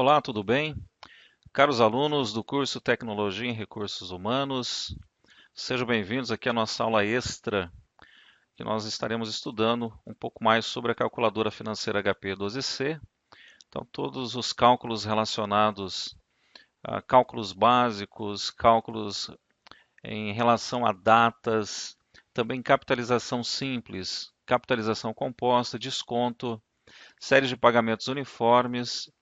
Olá, tudo bem? Caros alunos do curso Tecnologia em Recursos Humanos, sejam bem-vindos aqui à nossa aula extra, que nós estaremos estudando um pouco mais sobre a calculadora financeira HP12C. Então, todos os cálculos relacionados a cálculos básicos, cálculos em relação a datas, também capitalização simples, capitalização composta, desconto, séries de pagamentos uniformes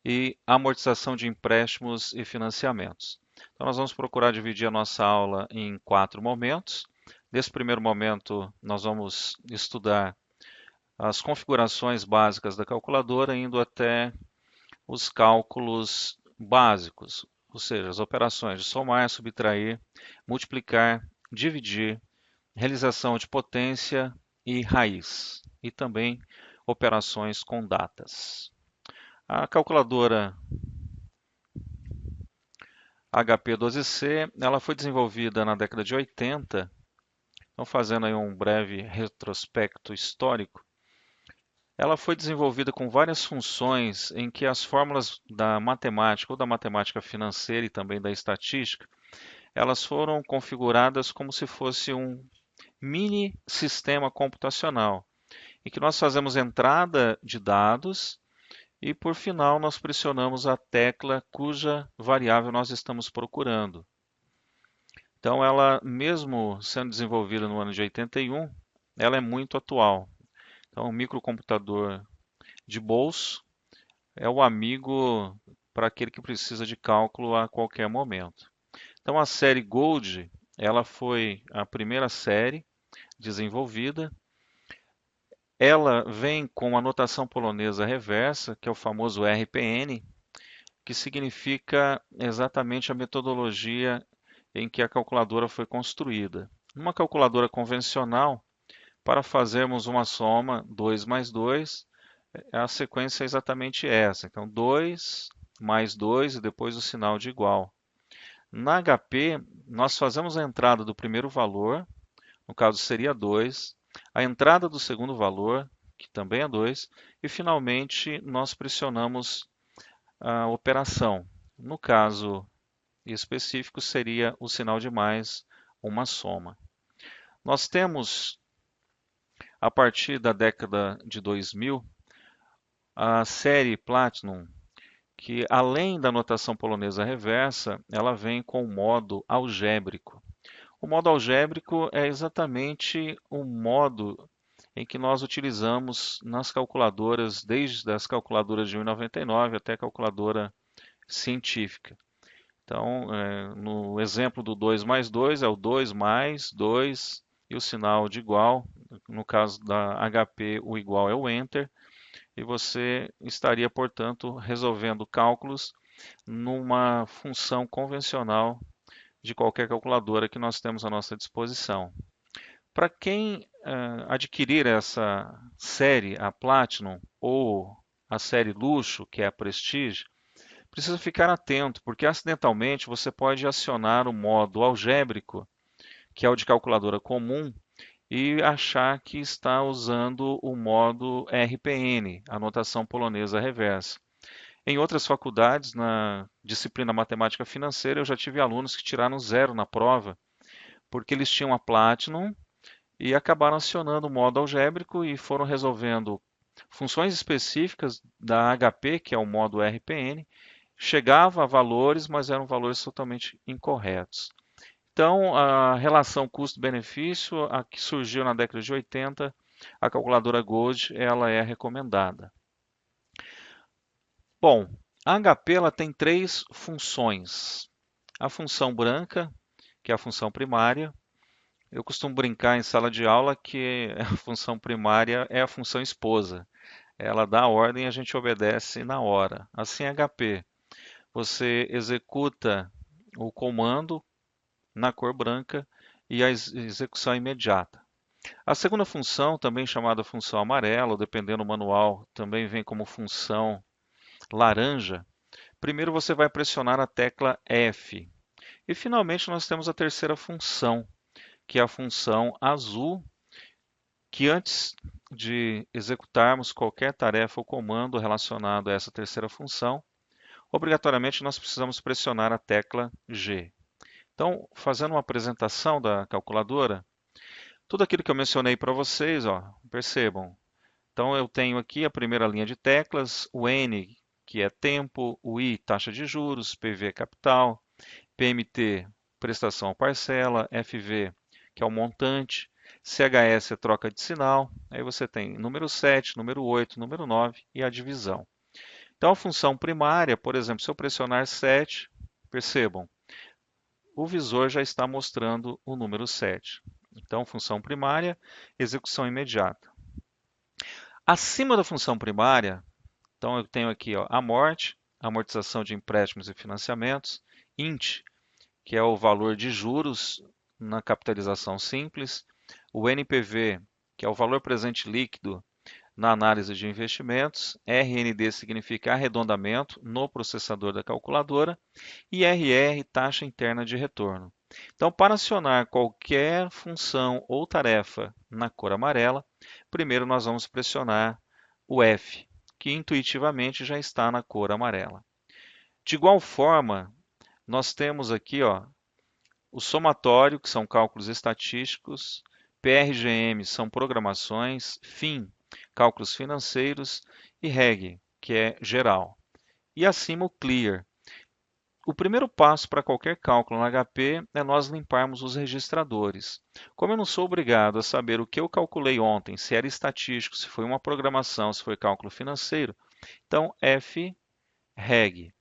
e amortização de empréstimos e financiamentos. Então, nós vamos procurar dividir a nossa aula em 4 momentos. Nesse primeiro momento, nós vamos estudar as configurações básicas da calculadora, indo até os cálculos básicos, ou seja, as operações de somar, subtrair, multiplicar, dividir, realização de potência e raiz, e também operações com datas. A calculadora HP12C, ela foi desenvolvida na década de 80, então fazendo aí um breve retrospecto histórico, ela foi desenvolvida com várias funções em que as fórmulas da matemática ou da matemática financeira e também da estatística, elas foram configuradas como se fosse um mini sistema computacional, em que nós fazemos entrada de dados e por final nós pressionamos a tecla cuja variável nós estamos procurando. Então, ela, mesmo sendo desenvolvida no ano de 81, ela é muito atual. Então, o microcomputador de bolso é o amigo para aquele que precisa de cálculo a qualquer momento. Então, a série Gold, ela foi a primeira série desenvolvida. Ela vem com a notação polonesa reversa, que é o famoso RPN, que significa exatamente a metodologia em que a calculadora foi construída. Numa calculadora convencional, para fazermos uma soma 2 mais 2, a sequência é exatamente essa. Então, 2 mais 2 e depois o sinal de igual. Na HP, nós fazemos a entrada do primeiro valor, no caso seria 2, a entrada do segundo valor, que também é 2, e finalmente nós pressionamos a operação. No caso específico, seria o sinal de mais, uma soma. Nós temos, a partir da década de 2000, a série Platinum, que além da notação polonesa reversa, ela vem com o modo algébrico. O modo algébrico é exatamente o modo em que nós utilizamos nas calculadoras, desde as calculadoras de 1,99 até a calculadora científica. Então, no exemplo do 2 mais 2, é o 2 mais 2 e o sinal de igual. No caso da HP, o igual é o Enter. E você estaria, portanto, resolvendo cálculos numa função convencional de qualquer calculadora que nós temos à nossa disposição. Para quem adquirir essa série, a Platinum, ou a série Luxo, que é a Prestige, precisa ficar atento, porque acidentalmente você pode acionar o modo algébrico, que é o de calculadora comum, e achar que está usando o modo RPN, a notação polonesa reversa. Em outras faculdades, na disciplina matemática financeira, eu já tive alunos que tiraram zero na prova, porque eles tinham a Platinum e acabaram acionando o modo algébrico e foram resolvendo funções específicas da HP, que é o modo RPN, chegava a valores, mas eram valores totalmente incorretos. Então, a relação custo-benefício, a que surgiu na década de 80, a calculadora Gold, ela é recomendada. Bom, a HP ela tem três funções. A função branca, que é a função primária. Eu costumo brincar em sala de aula que a função primária é a função esposa. Ela dá a ordem e a gente obedece na hora. Assim, HP, você executa o comando na cor branca e a execução é imediata. A segunda função, também chamada função amarela, ou dependendo do manual, também vem como função laranja. Primeiro você vai pressionar a tecla F. E finalmente nós temos a terceira função, que é a função azul, que antes de executarmos qualquer tarefa ou comando relacionado a essa terceira função, obrigatoriamente nós precisamos pressionar a tecla G. Então, fazendo uma apresentação da calculadora, tudo aquilo que eu mencionei para vocês, ó, percebam. Então, eu tenho aqui a primeira linha de teclas, o N, que é tempo, o I, taxa de juros, PV, capital, PMT, prestação ou parcela, FV, que é o montante, CHS é troca de sinal, aí você tem número 7, número 8, número 9 e a divisão. Então, a função primária, por exemplo, se eu pressionar 7, percebam, o visor já está mostrando o número 7. Então, função primária, execução imediata. Acima da função primária, então eu tenho aqui ó, a morte, amortização de empréstimos e financiamentos, INT, que é o valor de juros na capitalização simples, o NPV, que é o valor presente líquido na análise de investimentos, RND significa arredondamento no processador da calculadora e RR, taxa interna de retorno. Então, para acionar qualquer função ou tarefa na cor amarela, primeiro nós vamos pressionar o F, que intuitivamente já está na cor amarela. De igual forma, nós temos aqui ó, o somatório, que são cálculos estatísticos, PRGM são programações, FIM, cálculos financeiros e REG, que é geral. E acima o CLEAR. O primeiro passo para qualquer cálculo no HP é nós limparmos os registradores. Como eu não sou obrigado a saber o que eu calculei ontem, se era estatístico, se foi uma programação, se foi cálculo financeiro, então FREG.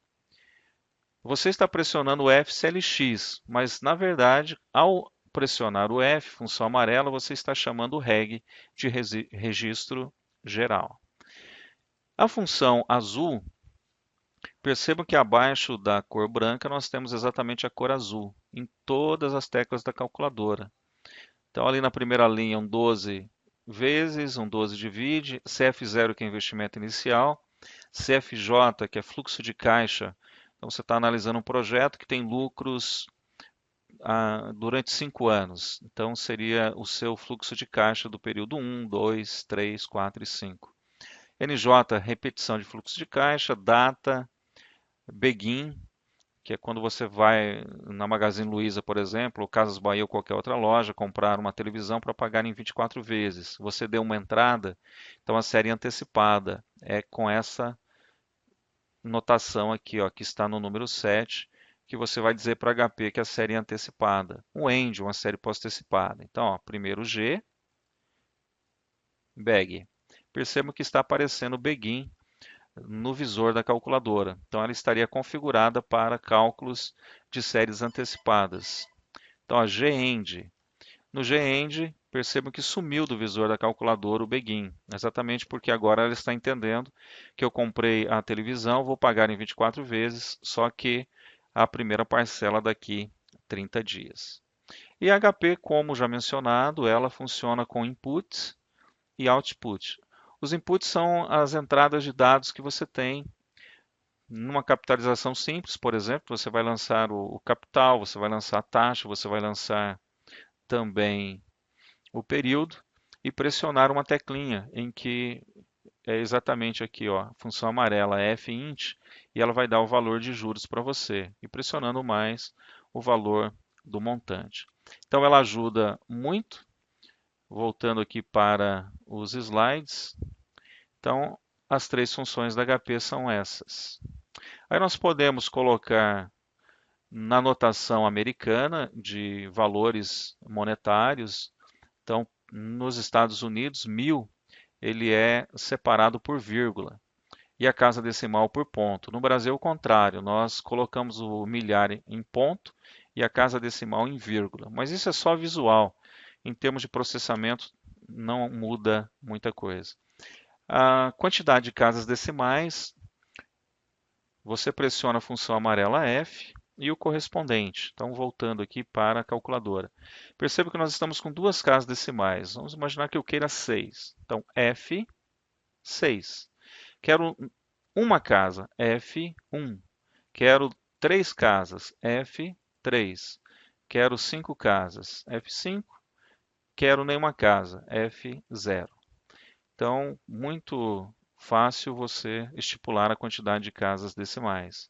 Você está pressionando o FCLX, mas na verdade, ao pressionar o F, função amarela, você está chamando o REG de registro geral. A função azul, percebam que abaixo da cor branca nós temos exatamente a cor azul em todas as teclas da calculadora. Então ali na primeira linha um 12 vezes, um 12 divide, CF0 que é investimento inicial, CFJ que é fluxo de caixa. Então você está analisando um projeto que tem lucros durante 5 anos. Então seria o seu fluxo de caixa do período 1, 2, 3, 4 e 5. NJ, repetição de fluxo de caixa, data, Begin, que é quando você vai na Magazine Luiza, por exemplo, ou Casas Bahia ou qualquer outra loja, comprar uma televisão para pagar em 24 vezes. Você deu uma entrada, então a série antecipada é com essa notação aqui, ó, que está no número 7, que você vai dizer para HP que a série é antecipada. O END, uma série pós-antecipada. Então, ó, primeiro G, BEG. Percebam que está aparecendo o Begin no visor da calculadora. Então, ela estaria configurada para cálculos de séries antecipadas. Então, a GEND. No GEND, percebam que sumiu do visor da calculadora o Begin, exatamente porque agora ela está entendendo que eu comprei a televisão, vou pagar em 24 vezes, só que a primeira parcela daqui 30 dias. E a HP, como já mencionado, ela funciona com input e output. Os inputs são as entradas de dados que você tem numa capitalização simples, por exemplo, você vai lançar o capital, você vai lançar a taxa, você vai lançar também o período e pressionar uma teclinha em que é exatamente aqui, ó, função amarela Fint, e ela vai dar o valor de juros para você, e pressionando mais o valor do montante. Então ela ajuda muito, voltando aqui para os slides. Então as três funções da HP são essas. Aí nós podemos colocar na notação americana de valores monetários. Então, nos Estados Unidos, 1000 ele é separado por vírgula e a casa decimal por ponto. No Brasil, o contrário, nós colocamos o milhar em ponto e a casa decimal em vírgula. Mas isso é só visual. Em termos de processamento, não muda muita coisa. A quantidade de casas decimais, você pressiona a função amarela F e o correspondente. Então, voltando aqui para a calculadora. Perceba que nós estamos com duas casas decimais. Vamos imaginar que eu queira 6. Então, F, 6. Quero uma casa, F1. Quero 3 casas, F3. Quero 5 casas, F5. Quero nenhuma casa, F0. Então, muito fácil você estipular a quantidade de casas decimais.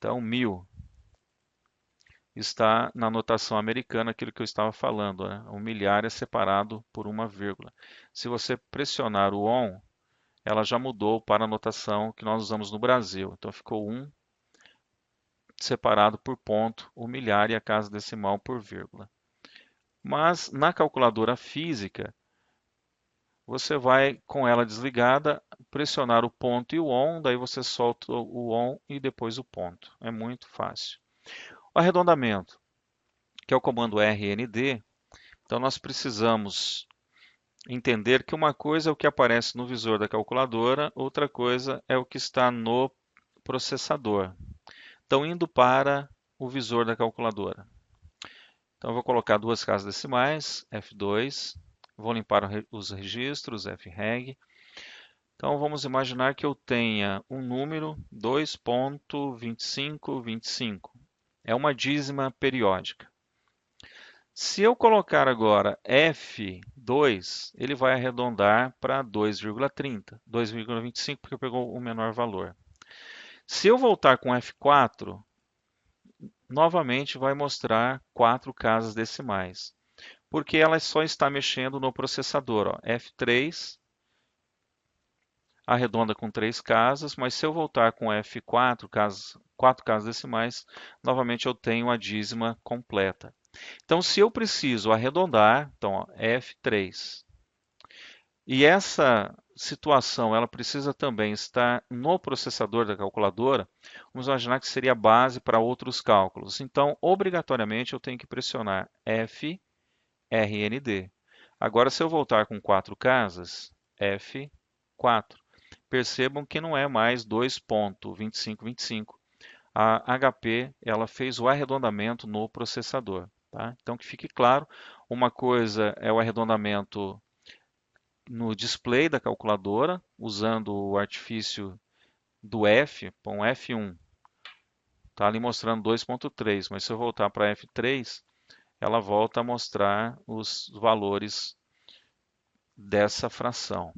Então, 1.000 está na notação americana, aquilo que eu estava falando, né? O milhar é separado por uma vírgula. Se você pressionar o ON, ela já mudou para a notação que nós usamos no Brasil. Então, ficou 1 separado por ponto, o milhar e a casa decimal por vírgula. Mas na calculadora física, você vai com ela desligada, pressionar o ponto e o ON, daí você solta o ON e depois o ponto. É muito fácil. O arredondamento, que é o comando RND, então nós precisamos entender que uma coisa é o que aparece no visor da calculadora, outra coisa é o que está no processador. Então, indo para o visor da calculadora. Então, eu vou colocar duas casas decimais, F2, vou limpar os registros, FREG. Então, vamos imaginar que eu tenha um número 2.2525. É uma dízima periódica. Se eu colocar agora F2, ele vai arredondar para 2,30, 2,25, porque pegou o menor valor. Se eu voltar com F4, novamente vai mostrar 4 casas decimais, porque ela só está mexendo no processador. Ó. F3 arredonda com 3 casas, mas se eu voltar com F4, 4 casas decimais, novamente eu tenho a dízima completa. Então, se eu preciso arredondar, então ó, F3, e essa situação ela precisa também estar no processador da calculadora, vamos imaginar que seria base para outros cálculos. Então, obrigatoriamente, eu tenho que pressionar FRND. Agora, se eu voltar com 4 casas, F4. Percebam que não é mais 2.2525. A HP ela fez o arredondamento no processador. Tá? Então, que fique claro, uma coisa é o arredondamento no display da calculadora, usando o artifício do F, bom, F1 está ali mostrando 2.3, mas se eu voltar para F3, ela volta a mostrar os valores dessa fração.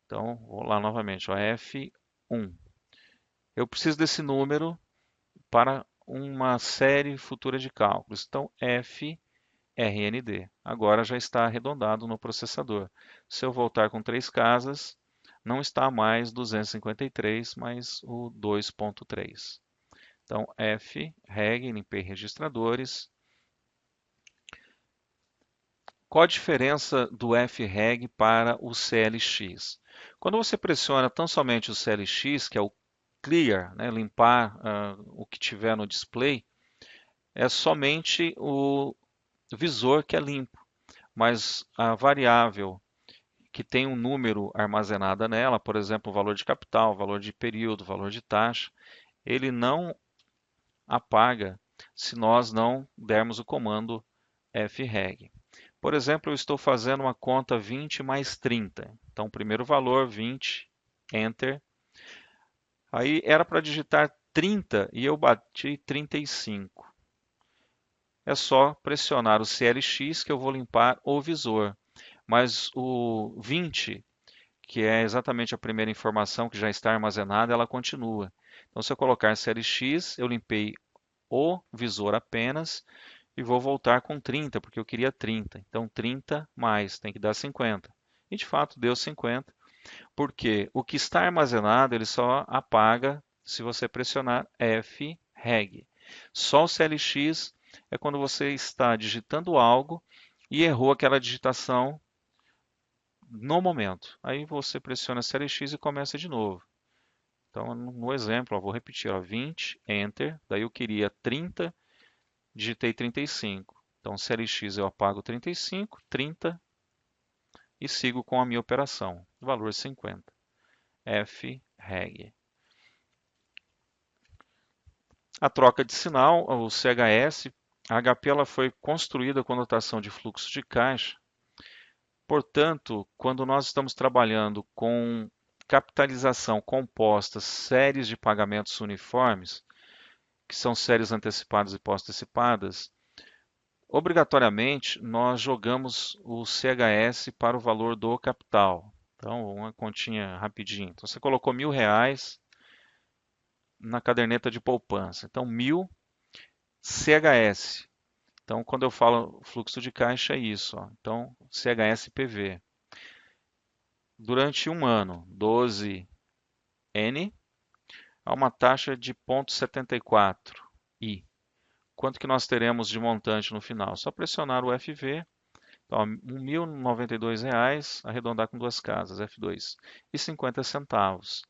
Então, vou lá novamente, ó, F1. Eu preciso desse número para uma série futura de cálculos. Então, FRND. Agora já está arredondado no processador. Se eu voltar com 3 casas, não está mais 253, mas o 2.3. Então, FREG, limpei registradores. Qual a diferença do FREG para o CLX? Quando você pressiona tão somente o CLX, que é o clear, né, limpar o que tiver no display, é somente o visor que é limpo, mas a variável que tem um número armazenada nela, por exemplo, o valor de capital, valor de período, valor de taxa, ele não apaga se nós não dermos o comando FREG. Por exemplo, eu estou fazendo uma conta 20 mais 30. Então, primeiro valor, 20, Enter. Aí era para digitar 30 e eu bati 35. É só pressionar o CLX que eu vou limpar o visor. Mas o 20, que é exatamente a primeira informação que já está armazenada, ela continua. Então, se eu colocar CLX, eu limpei o visor apenas e vou voltar com 30, porque eu queria 30. Então, 30 mais, tem que dar 50. E de fato deu 50, porque o que está armazenado ele só apaga se você pressionar FREG. Só o CLX é quando você está digitando algo e errou aquela digitação no momento. Aí você pressiona CLX e começa de novo. Então, no exemplo, vou repetir, ó, 20, Enter, daí eu queria 30, digitei 35. Então, CLX eu apago 35, 30 e sigo com a minha operação, valor 50. FREG. A troca de sinal, o CHS, a HP ela foi construída com notação de fluxo de caixa. Portanto, quando nós estamos trabalhando com capitalização composta, séries de pagamentos uniformes, que são séries antecipadas e pós-antecipadas, obrigatoriamente nós jogamos o CHS para o valor do capital. Então, uma continha rapidinho. Então, você colocou R$ 1.000 na caderneta de poupança. Então, 1.000 CHS. Então, quando eu falo fluxo de caixa, é isso. Ó. Então, CHS-PV. Durante um ano, 12N, a uma taxa de 0,74 I. Quanto que nós teremos de montante no final? Só pressionar o FV. Então, R$ 1.092, arredondar com duas casas, F2, e 50 centavos.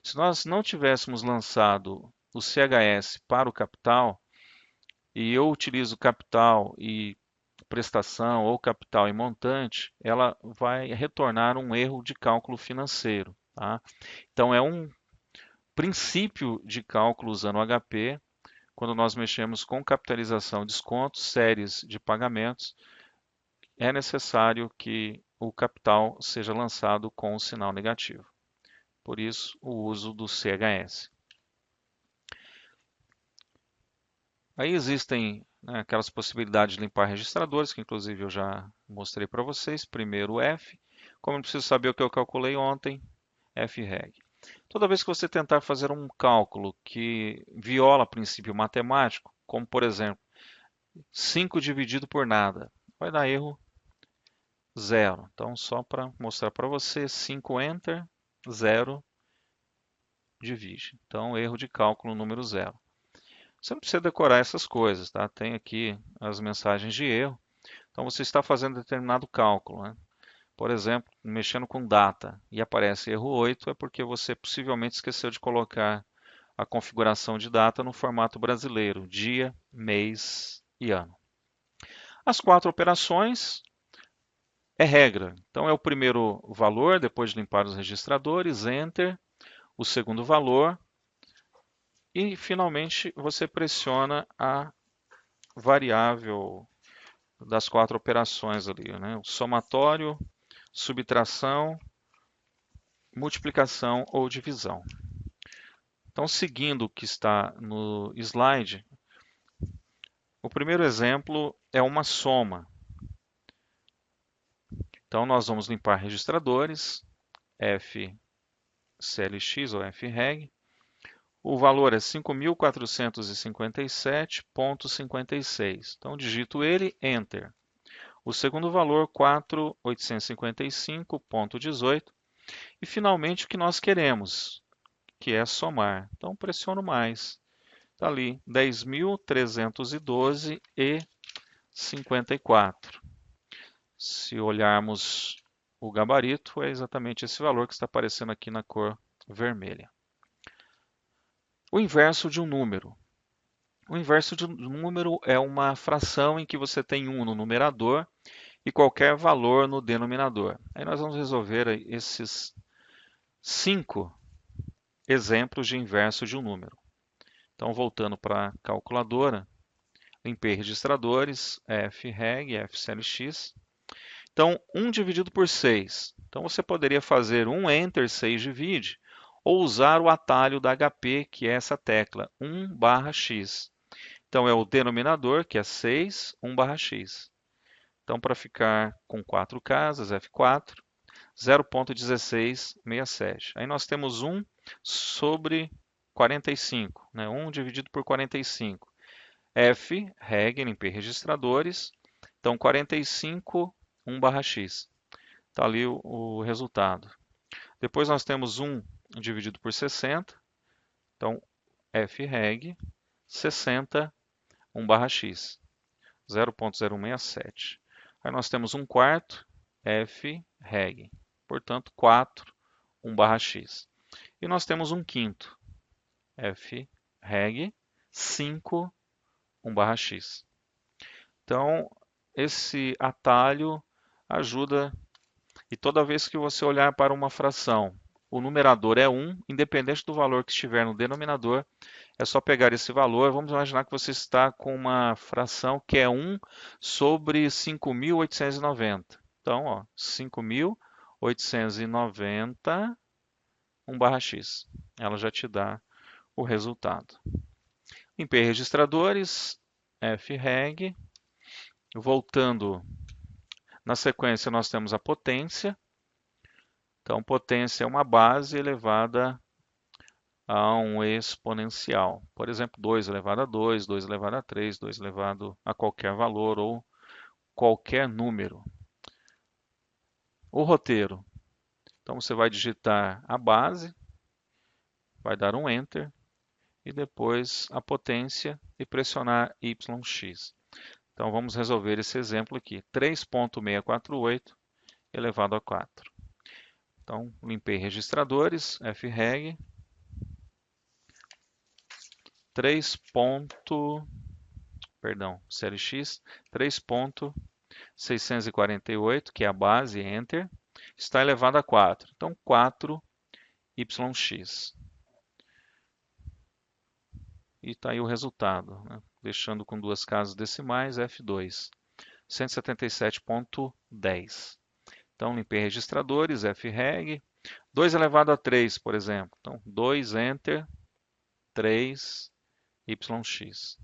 Se nós não tivéssemos lançado o CHS para o capital, e eu utilizo capital e prestação ou capital e montante, ela vai retornar um erro de cálculo financeiro. Tá? Então, é um princípio de cálculo usando o HP, quando nós mexemos com capitalização, descontos, séries de pagamentos, é necessário que o capital seja lançado com o sinal negativo. Por isso, o uso do CHS. Aí existem, né, aquelas possibilidades de limpar registradores, que inclusive eu já mostrei para vocês. Primeiro o F. Como eu preciso saber o que eu calculei ontem, FREG. Toda vez que você tentar fazer um cálculo que viola princípio matemático, como por exemplo, 5 dividido por nada, vai dar erro zero. Então, só para mostrar para você, 5 Enter, 0 divide. Então, erro de cálculo número zero. Você não precisa decorar essas coisas, tá? Tem aqui as mensagens de erro. Então, você está fazendo determinado cálculo, né? Por exemplo, mexendo com data e aparece erro 8, é porque você possivelmente esqueceu de colocar a configuração de data no formato brasileiro, dia, mês e ano. As quatro operações é regra. Então, é o primeiro valor, depois de limpar os registradores, Enter, o segundo valor, e finalmente você pressiona a variável das quatro operações ali, né? O somatório, subtração, multiplicação ou divisão. Então, seguindo o que está no slide, o primeiro exemplo é uma soma. Então, nós vamos limpar registradores, FCLX ou FREG. O valor é 5.457,56. Então, digito ele, Enter. O segundo valor, 4.855,18. E, finalmente, o que nós queremos, que é somar. Então, pressiono mais. Está ali, 10.312,54. Se olharmos o gabarito, é exatamente esse valor que está aparecendo aqui na cor vermelha. O inverso de um número. O inverso de um número é uma fração em que você tem 1 no numerador e qualquer valor no denominador. Aí nós vamos resolver esses 5 exemplos de inverso de um número. Então, voltando para a calculadora, limpei registradores, FREG, FCLX. Então, 1 dividido por 6. Então, você poderia fazer um Enter 6 divide, ou usar o atalho da HP, que é essa tecla, 1/x. Então, é o denominador, que é 6, 1/x. Então, para ficar com 4 casas, F4, 0,1667. Aí nós temos 1 sobre 45, né? 1 dividido por 45. F, reg, limpei registradores. Então, 45, 1/x. Está ali o resultado. Depois nós temos 1 dividido por 60. Então, F, reg, 60, 1/x. 0,067. Aí nós temos 1 quarto, F, reg. Portanto, 4, 1/x. E nós temos 1 quinto, F, reg, 5, 1/x. Então, esse atalho ajuda, e toda vez que você olhar para uma fração, o numerador é 1, independente do valor que estiver no denominador, é só pegar esse valor. Vamos imaginar que você está com uma fração que é 1 sobre 5.890. Então, ó, 5.890, 1/x. Ela já te dá o resultado. Limpei registradores, FREG. Voltando na sequência, nós temos a potência. Então, potência é uma base elevada a um exponencial. Por exemplo, 2 elevado a 2, 2 elevado a 3, 2 elevado a qualquer valor ou qualquer número. O roteiro. Então você vai digitar a base, vai dar um Enter e depois a potência e pressionar YX. Então vamos resolver esse exemplo aqui. 3.648 elevado a 4. Então limpei registradores, FREG, 3. Perdão, série X, 3.648, que é a base, Enter, está elevado a 4. Então 4YX. E está aí o resultado, né? Deixando com duas casas decimais, F2, 177.10. Então, limpei registradores, FREG, 2 elevado a 3, por exemplo. Então, 2 Enter, 3YX.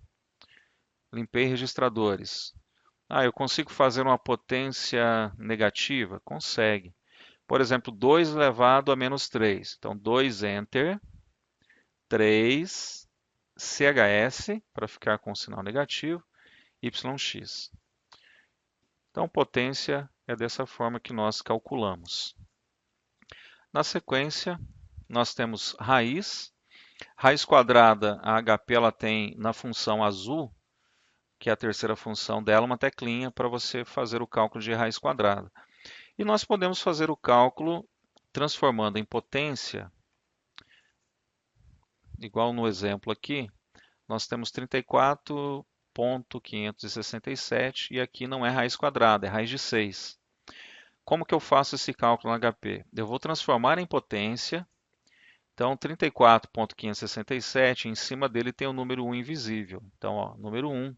Limpei registradores. Eu consigo fazer uma potência negativa? Consegue. Por exemplo, 2 elevado a menos 3. Então, 2 Enter, 3 CHS, para ficar com o sinal negativo, YX. Então, potência é dessa forma que nós calculamos. Na sequência, nós temos raiz. Raiz quadrada, a HP ela tem na função azul, que é a terceira função dela, uma teclinha para você fazer o cálculo de raiz quadrada. E nós podemos fazer o cálculo transformando em potência, igual no exemplo aqui, nós temos 34.567 e aqui não é raiz quadrada, é raiz de 6. Como que eu faço esse cálculo no HP? Eu vou transformar em potência. Então, 34.567, em cima dele tem o número 1 invisível. Então, ó, número 1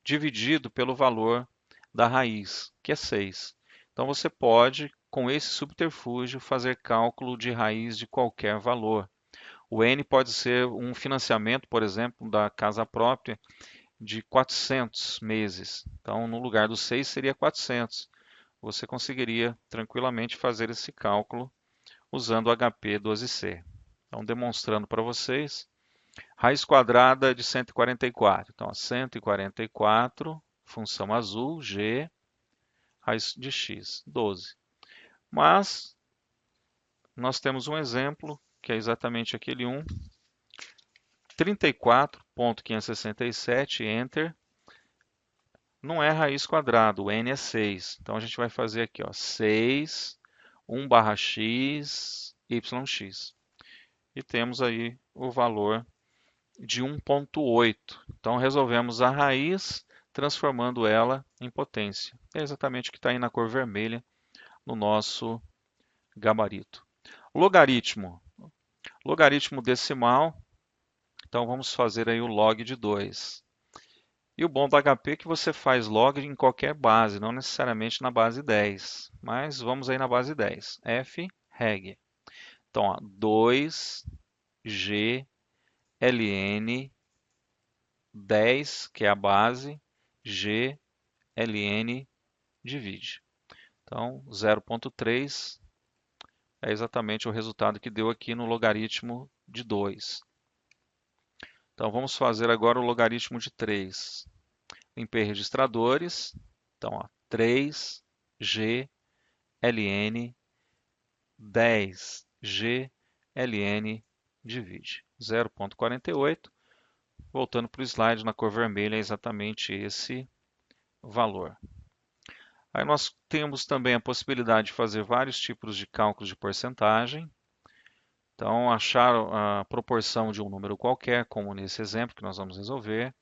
dividido pelo valor da raiz, que é 6. Então, você pode, com esse subterfúgio, fazer cálculo de raiz de qualquer valor. O N pode ser um financiamento, por exemplo, da casa própria de 400 meses. Então, no lugar do 6 seria 400. Você conseguiria tranquilamente fazer esse cálculo usando o HP 12C. Então, demonstrando para vocês, raiz quadrada de 144. Então, 144, função azul, G, raiz de x, 12. Mas, nós temos um exemplo, que é exatamente aquele 1, 34.567, Enter, não é raiz quadrada, o n é 6. Então, a gente vai fazer aqui, ó, 6, 1 barra x, yx. E temos aí o valor de 1.8. Então, resolvemos a raiz, transformando ela em potência. É exatamente o que está aí na cor vermelha no nosso gabarito. Logaritmo. Logaritmo decimal. Então, vamos fazer aí o log de 2. E o bom do HP é que você faz log em qualquer base, não necessariamente na base 10. Mas vamos aí na base 10. F, reg. Então, ó, 2G ln 10, que é a base, G ln divide. Então, 0.3 é exatamente o resultado que deu aqui no logaritmo de 2. Então, vamos fazer agora o logaritmo de 3. Limpei registradores. Então, ó, 3G ln 10G ln divide. 0.48. Voltando para o slide na cor vermelha, é exatamente esse valor. Aí nós temos também a possibilidade de fazer vários tipos de cálculos de porcentagem. Então, achar a proporção de um número qualquer, como nesse exemplo que nós vamos resolver.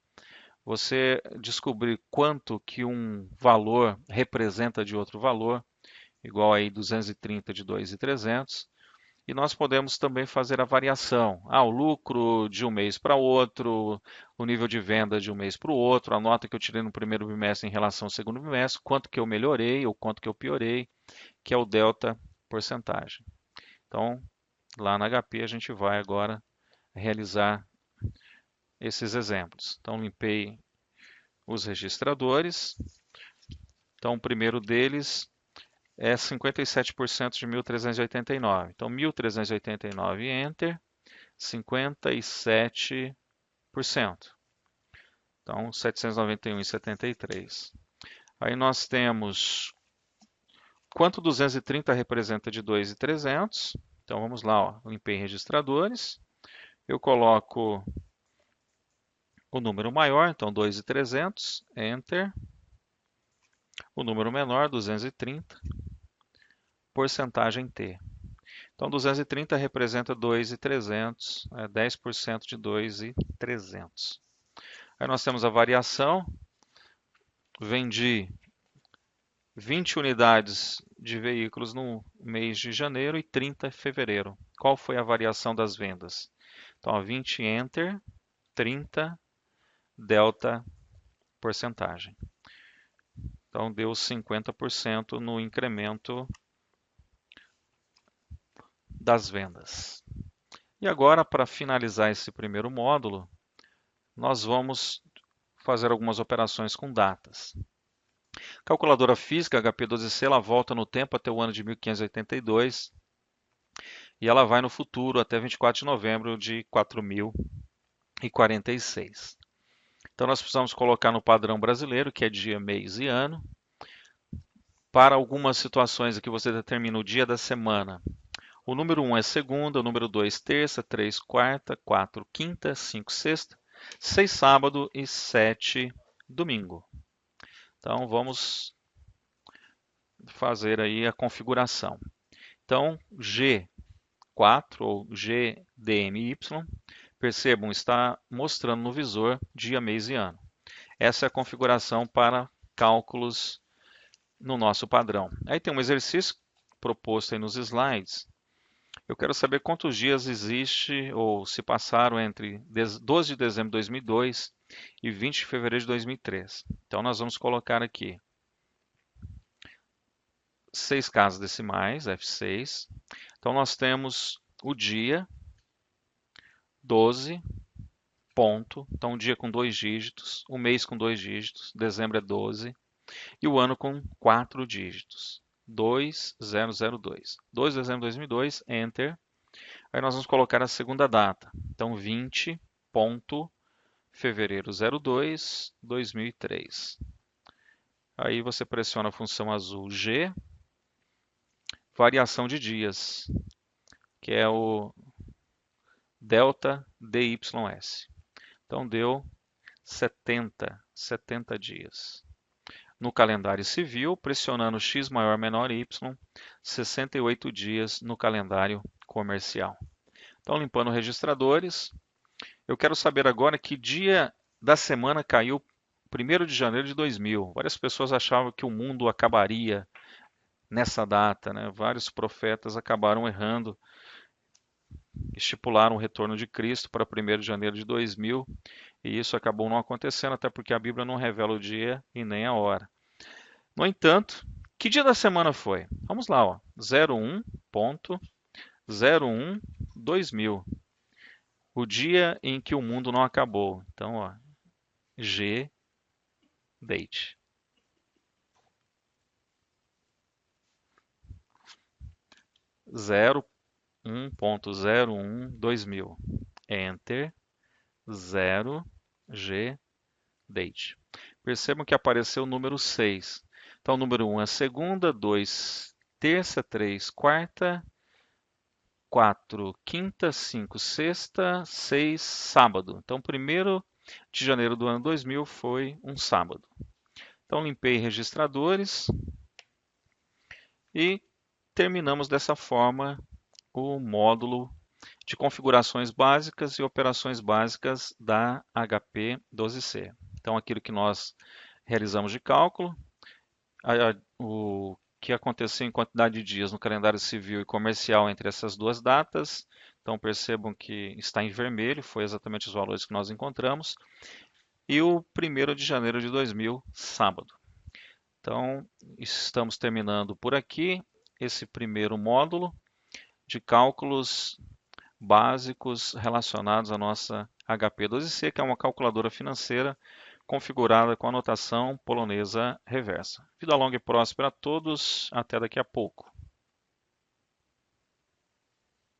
Você descobrir quanto que um valor representa de outro valor, igual aí 230 de 2.300. E nós podemos também fazer a variação. O lucro de um mês para outro, o nível de venda de um mês para o outro, a nota que eu tirei no primeiro bimestre em relação ao segundo bimestre, quanto que eu melhorei ou quanto que eu piorei, que é o delta porcentagem. Então, lá na HP a gente vai agora realizar esses exemplos. Então, limpei os registradores. Então, o primeiro deles é 57% de 1.389. Então, 1.389, Enter, 57%. Então, 791,73. Aí nós temos quanto 230 representa de 2.300. Então, vamos lá, ó, limpei registradores. Eu coloco o número maior, então 2.300, Enter. O número menor, 230, porcentagem T. Então, 230 representa 2.300, 10% de 2.300. Aí nós temos a variação. Vendi 20 unidades de veículos no mês de janeiro e 30 em fevereiro. Qual foi a variação das vendas? Então, 20 Enter, 30 delta porcentagem. Então, deu 50% no incremento das vendas. E agora, para finalizar esse primeiro módulo, nós vamos fazer algumas operações com datas. Calculadora física HP12C, ela volta no tempo até o ano de 1582 e ela vai no futuro até 24 de novembro de 4046. Então nós precisamos colocar no padrão brasileiro, que é dia, mês e ano. Para algumas situações aqui você determina o dia da semana. O número 1 é segunda, o número 2 terça, 3 quarta, 4 quinta, 5 sexta, 6 sábado e 7 domingo. Então vamos fazer aí a configuração. Então G4 ou GDMY, percebam, está mostrando no visor dia, mês e ano. Essa é a configuração para cálculos no nosso padrão. Aí tem um exercício proposto aí nos slides. Eu quero saber quantos dias existe ou se passaram entre 12 de dezembro de 2002 e 20 de fevereiro de 2003. Então nós vamos colocar aqui 6 casas decimais, F6. Então nós temos o dia 12, ponto. Então o dia com 2 dígitos, o mês com 2 dígitos, dezembro é 12, e o ano com 4 dígitos, 2002. 2 de dezembro de 2002, Enter. Aí nós vamos colocar a segunda data. Então 20, ponto, fevereiro 02, 2003. Aí você pressiona a função azul G, variação de dias, que é o delta DYS. Então deu 70 dias. No calendário civil, pressionando X maior menor Y, 68 dias no calendário comercial. Então, limpando registradores, eu quero saber agora que dia da semana caiu 1º de janeiro de 2000. Várias pessoas achavam que o mundo acabaria nessa data, né? Vários profetas acabaram errando, estipularam o retorno de Cristo para 1º de janeiro de 2000, e isso acabou não acontecendo, até porque a Bíblia não revela o dia e nem a hora. No entanto, que dia da semana foi? Vamos lá, ó, 01.01/2000, o dia em que o mundo não acabou. Então, ó, G, date. 01.01/2000. Enter, 0, G, date. Percebam que apareceu o número 6. Então, o número 1 é segunda, 2 terça, 3 quarta, 4 quinta, 5 sexta, 6 sábado. Então, 1º de janeiro do ano 2000 foi um sábado. Então, limpei registradores e terminamos dessa forma o módulo de configurações básicas e operações básicas da HP12C. Então, aquilo que nós realizamos de cálculo, o que aconteceu em quantidade de dias no calendário civil e comercial entre essas duas datas. Então, percebam que está em vermelho, foi exatamente os valores que nós encontramos. E o 1º de janeiro de 2000, sábado. Então, estamos terminando por aqui esse primeiro módulo de cálculos básicos relacionados à nossa HP12C, que é uma calculadora financeira configurada com a notação polonesa reversa. Vida longa e próspera a todos, até daqui a pouco.